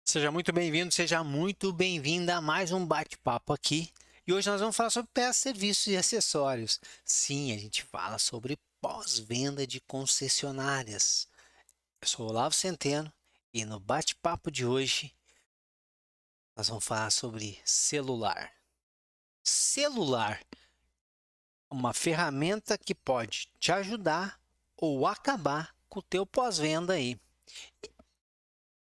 Seja muito bem-vindo, seja muito bem-vinda a mais um bate-papo aqui. E hoje nós vamos falar sobre peças, serviços e acessórios. Sim, a gente fala sobre pós-venda de concessionárias. Eu sou Olavo Centeno e no bate-papo de hoje nós vamos falar sobre celular. Celular, uma ferramenta que pode te ajudar ou acabar com o teu pós-venda aí.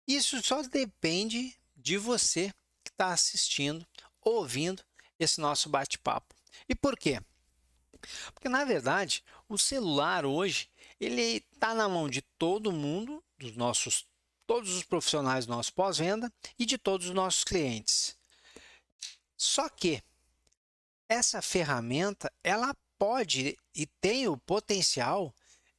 Isso só depende de você que está assistindo, ouvindo esse nosso bate-papo. E por quê? Porque na verdade o celular hoje ele está na mão de todo mundo, todos os profissionais do nosso pós-venda e de todos os nossos clientes. Só que essa ferramenta ela pode e tem o potencial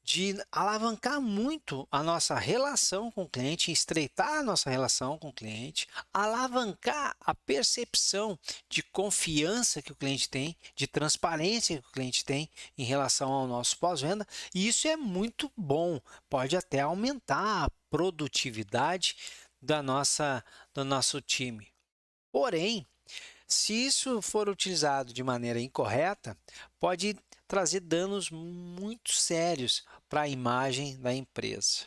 de alavancar muito a nossa relação com o cliente, estreitar a nossa relação com o cliente, alavancar a percepção de confiança que o cliente tem, de transparência que o cliente tem em relação ao nosso pós-venda, e isso é muito bom, pode até aumentar a produtividade do nosso time. Porém, se isso for utilizado de maneira incorreta, pode trazer danos muito sérios para a imagem da empresa.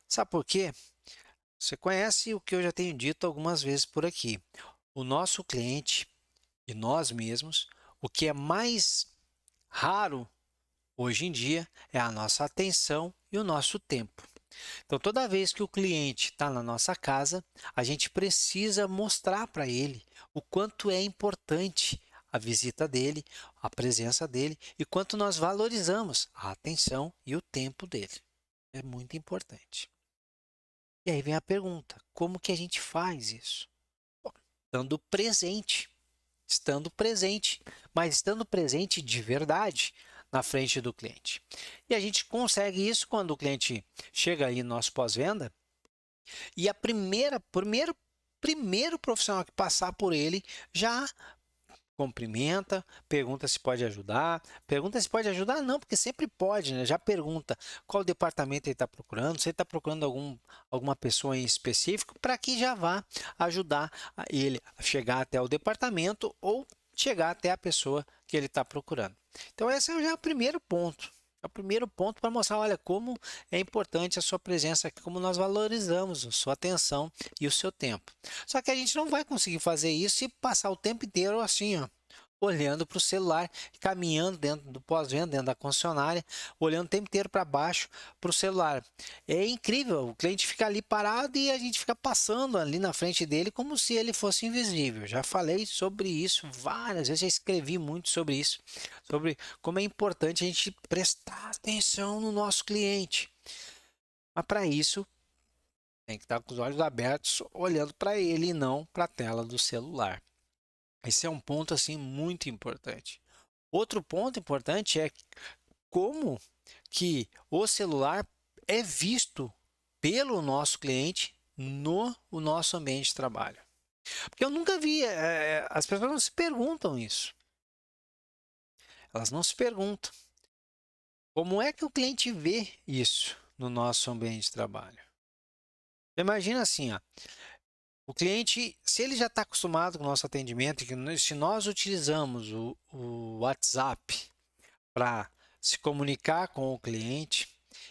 Sabe por quê? Você conhece o que eu já tenho dito algumas vezes por aqui. O nosso cliente e nós mesmos, o que é mais raro hoje em dia é a nossa atenção e o nosso tempo. Então, toda vez que o cliente está na nossa casa, a gente precisa mostrar para ele o quanto é importante a visita dele, a presença dele e quanto nós valorizamos a atenção e o tempo dele. É muito importante. E aí vem a pergunta: como que a gente faz isso? Bom, estando presente, mas estando presente de verdade na frente do cliente. E a gente consegue isso quando o cliente chega aí no nosso pós-venda e primeiro profissional que passar por ele já cumprimenta, pergunta se pode ajudar. Pergunta se pode ajudar, não, porque sempre pode, né? Já pergunta qual departamento ele está procurando, se ele está procurando alguma pessoa em específico, para que já vá ajudar ele a chegar até o departamento ou chegar até a pessoa que ele está procurando. Então, esse já é o primeiro ponto. É o primeiro ponto para mostrar, olha, como é importante a sua presença aqui, como nós valorizamos a sua atenção e o seu tempo. Só que a gente não vai conseguir fazer isso e passar o tempo inteiro assim, ó, olhando para o celular, caminhando dentro do pós-venda, dentro da concessionária, olhando o tempo inteiro para baixo para o celular. É incrível, o cliente fica ali parado e a gente fica passando ali na frente dele como se ele fosse invisível. Já falei sobre isso várias vezes, já escrevi muito sobre isso, sobre como é importante a gente prestar atenção no nosso cliente. Mas para isso, tem que estar com os olhos abertos, olhando para ele e não para a tela do celular. Esse é um ponto assim muito importante. Outro ponto importante é como que o celular é visto pelo nosso cliente no o nosso ambiente de trabalho. Porque eu nunca vi, as pessoas não se perguntam isso. Elas não se perguntam. Como é que o cliente vê isso no nosso ambiente de trabalho? Imagina assim, ó, o cliente, se ele já está acostumado com o nosso atendimento, se nós utilizamos o WhatsApp para se comunicar com o cliente,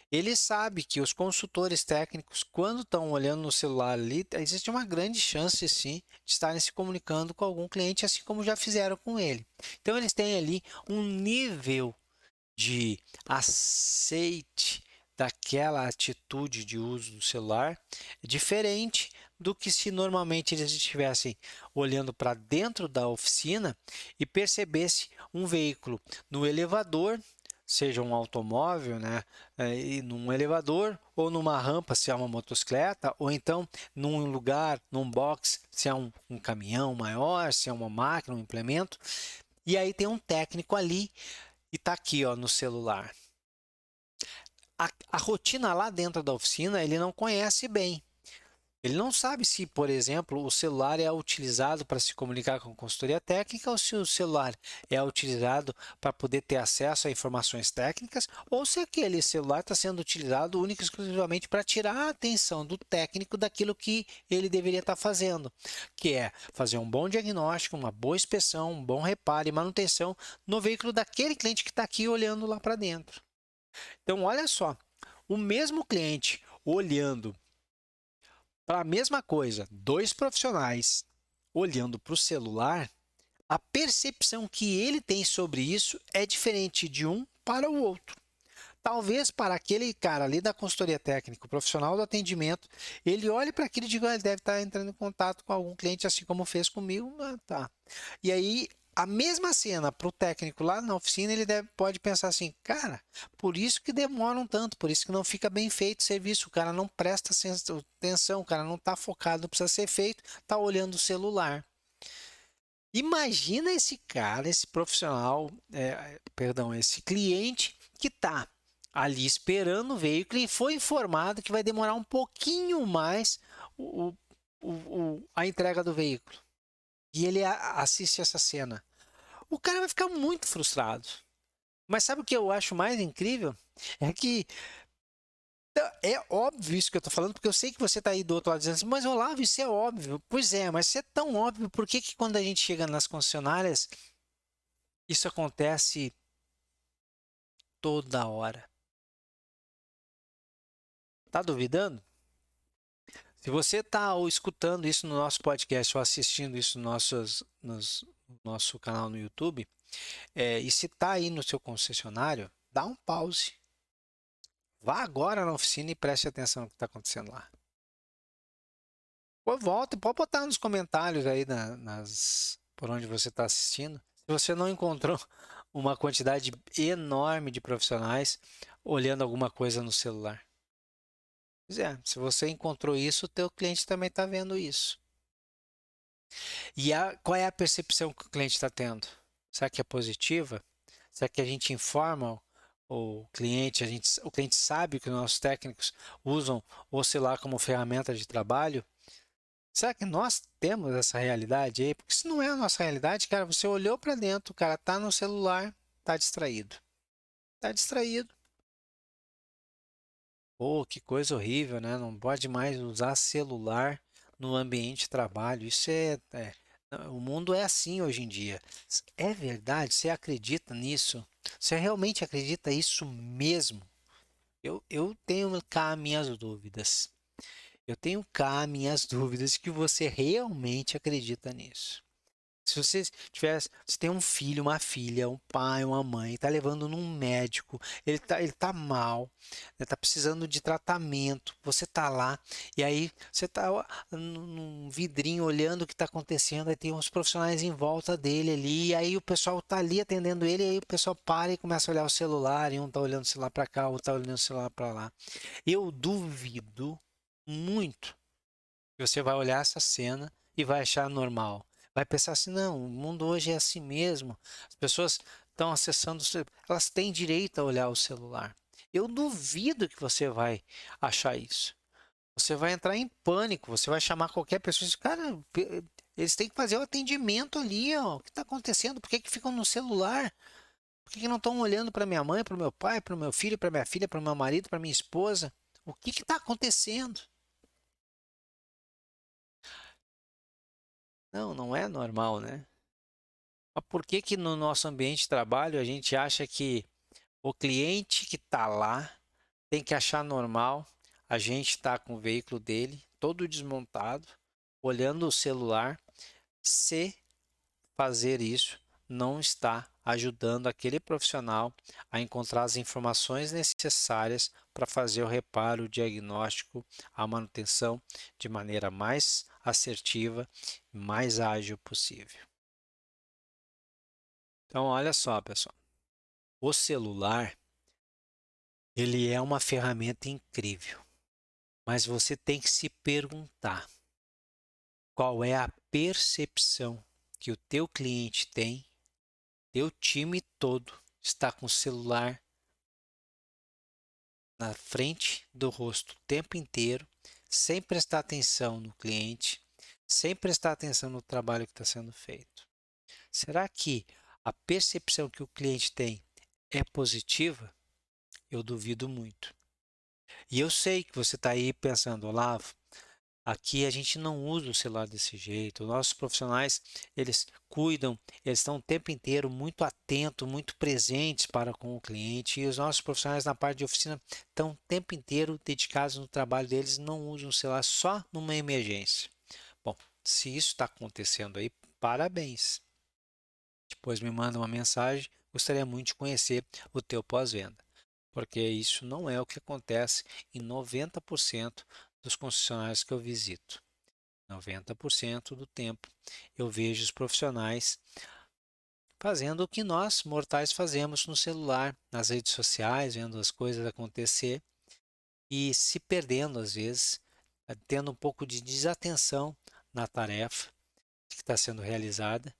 ele sabe que os consultores técnicos, quando estão olhando no celular ali, existe uma grande chance, sim, de estarem se comunicando com algum cliente, assim como já fizeram com ele. Então, eles têm ali um nível de aceite daquela atitude de uso do celular diferente do que se normalmente eles estivessem olhando para dentro da oficina e percebesse um veículo no elevador, seja um automóvel, né, e num elevador ou numa rampa se é uma motocicleta, ou então num lugar, num box, se é um caminhão maior, se é uma máquina, um implemento, e aí tem um técnico ali e está aqui, ó, no celular. A rotina lá dentro da oficina ele não conhece bem. Ele não sabe se, por exemplo, o celular é utilizado para se comunicar com consultoria técnica ou se o celular é utilizado para poder ter acesso a informações técnicas ou se aquele celular está sendo utilizado única e exclusivamente para tirar a atenção do técnico daquilo que ele deveria estar fazendo, que é fazer um bom diagnóstico, uma boa inspeção, um bom reparo e manutenção no veículo daquele cliente que está aqui olhando lá para dentro. Então, olha só, o mesmo cliente olhando para a mesma coisa, dois profissionais olhando para o celular, a percepção que ele tem sobre isso é diferente de um para o outro. Talvez para aquele cara ali da consultoria técnica, o profissional do atendimento, ele olhe para aquilo e diga, ele deve estar entrando em contato com algum cliente, assim como fez comigo, tá. E aí, a mesma cena para o técnico lá na oficina, ele pode pensar assim, cara, por isso que demoram tanto, por isso que não fica bem feito o serviço, o cara não presta atenção, o cara não está focado, não precisa ser feito, está olhando o celular. Imagina esse cara, esse profissional, perdão, esse cliente que está ali esperando o veículo e foi informado que vai demorar um pouquinho mais a entrega do veículo. E ele assiste essa cena. O cara vai ficar muito frustrado. Mas sabe o que eu acho mais incrível? É que é óbvio isso que eu tô falando, porque eu sei que você tá aí do outro lado dizendo assim, mas Olavo, isso é óbvio. Pois é, mas se é tão óbvio, por que que quando a gente chega nas concessionárias, isso acontece toda hora? Tá duvidando? Se você tá ou escutando isso no nosso podcast ou assistindo isso no nosso canal no YouTube, e se tá aí no seu concessionário, dá um pause. Vá agora na oficina e preste atenção no que está acontecendo lá. Pô, volta, pode botar nos comentários aí por onde você está assistindo. Se você não encontrou uma quantidade enorme de profissionais olhando alguma coisa no celular. Pois é, se você encontrou isso, o teu cliente também está vendo isso. E qual é a percepção que o cliente está tendo? Será que é positiva? Será que a gente informa o cliente, o cliente sabe que os nossos técnicos usam o celular como ferramenta de trabalho? Será que nós temos essa realidade aí? Porque se não é a nossa realidade, cara, você olhou para dentro, o cara tá no celular, tá distraído. Tá distraído. Pô, que coisa horrível, né? Não pode mais usar celular no ambiente de trabalho. O mundo é assim hoje em dia. É verdade? Você acredita nisso? Você realmente acredita isso mesmo? Eu tenho cá minhas dúvidas. Eu tenho cá minhas dúvidas de que você realmente acredita nisso. Se você tivesse, se tem um filho, uma filha, um pai, uma mãe, está levando num médico, ele tá mal, está precisando de tratamento, você tá lá, e aí você tá num vidrinho olhando o que está acontecendo, aí tem uns profissionais em volta dele ali, e aí o pessoal tá ali atendendo ele, e aí o pessoal para e começa a olhar o celular, e um tá olhando o celular para cá, o outro tá olhando o celular para lá. Eu duvido muito que você vai olhar essa cena e vai achar normal. Vai pensar assim, não, o mundo hoje é assim mesmo. As pessoas estão acessando, elas têm direito a olhar o celular. Eu duvido que você vai achar isso. Você vai entrar em pânico, você vai chamar qualquer pessoa e dizer, cara, eles têm que fazer o atendimento ali, ó. O que está acontecendo? Por que que ficam no celular? Por que que não estão olhando para minha mãe, para o meu pai, para o meu filho, para minha filha, para o meu marido, para minha esposa? O que está acontecendo? Não, não é normal, né? Mas por que que no nosso ambiente de trabalho a gente acha que o cliente que está lá tem que achar normal a gente estar com o veículo dele todo desmontado, olhando o celular, se fazer isso não está ajudando aquele profissional a encontrar as informações necessárias para fazer o reparo, o diagnóstico, a manutenção de maneira mais assertiva e mais ágil possível. Então, olha só, pessoal. O celular, ele é uma ferramenta incrível, mas você tem que se perguntar qual é a percepção que o teu cliente tem, teu time todo está com o celular na frente do rosto o tempo inteiro, sem prestar atenção no cliente, sem prestar atenção no trabalho que está sendo feito. Será que a percepção que o cliente tem é positiva? Eu duvido muito. E eu sei que você está aí pensando, Olavo, aqui a gente não usa o celular desse jeito. Nossos profissionais, eles cuidam, eles estão o tempo inteiro muito atentos, muito presentes para com o cliente. E os nossos profissionais na parte de oficina estão o tempo inteiro dedicados no trabalho deles, não usam o celular só numa emergência. Bom, se isso está acontecendo aí, parabéns. Depois me manda uma mensagem, gostaria muito de conhecer o teu pós-venda, porque isso não é o que acontece em 90% dos concessionários que eu visito. 90% do tempo eu vejo os profissionais fazendo o que nós, mortais, fazemos no celular, nas redes sociais, vendo as coisas acontecer e se perdendo às vezes, tendo um pouco de desatenção na tarefa que está sendo realizada.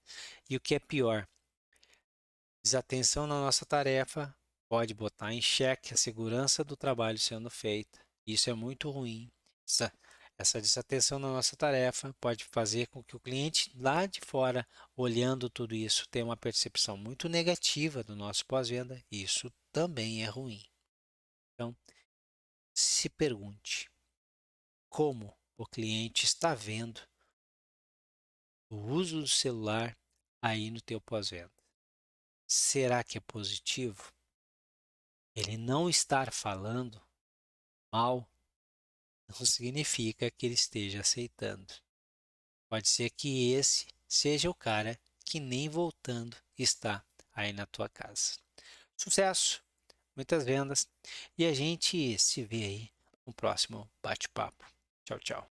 E o que é pior, desatenção na nossa tarefa pode botar em xeque a segurança do trabalho sendo feito. Isso é muito ruim. Essa desatenção na nossa tarefa pode fazer com que o cliente lá de fora, olhando tudo isso, tenha uma percepção muito negativa do nosso pós-venda. Isso também é ruim. Então, se pergunte como o cliente está vendo o uso do celular aí no teu pós-venda. Será que é positivo? Ele não estar falando mal não significa que ele esteja aceitando. Pode ser que esse seja o cara que nem voltando está aí na tua casa. Sucesso, muitas vendas e a gente se vê aí no próximo bate-papo. Tchau, tchau.